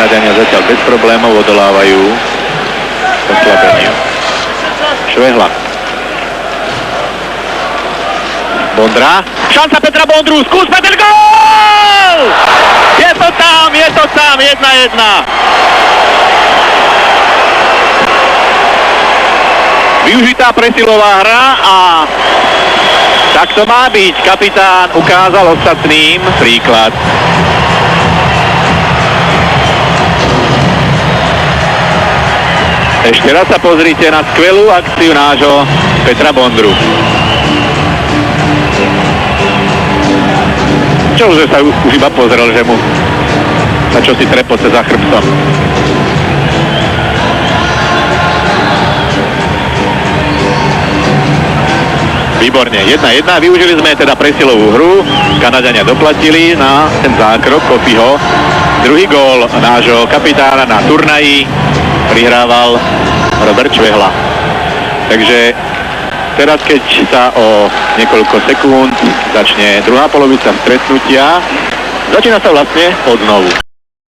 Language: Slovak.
Kanadiania zatiaľ bez problémov odolávajú oslabeniu. Švehla. Bondra. Šanca Petra Bondru. Skúsme ten gól! Je to tam, 1-1. Využitá presilová hra a tak to má byť. Kapitán ukázal ostatným príklad. Ešte raz sa pozrite na skvelú akciu nášho Petra Bondru. Čože sa už iba pozrel, že mu sa čosi trepoce za chrbtom. Výborne, 1-1, využili sme teda presilovú hru, Kanadiania doplatili na ten zákrok Kopiho. Druhý gól nášho kapitána na turnaji prihrával Robert Švehla. Takže teraz, keď sa o niekoľko sekúnd začne druhá polovica stretnutia, začína sa vlastne od znovu.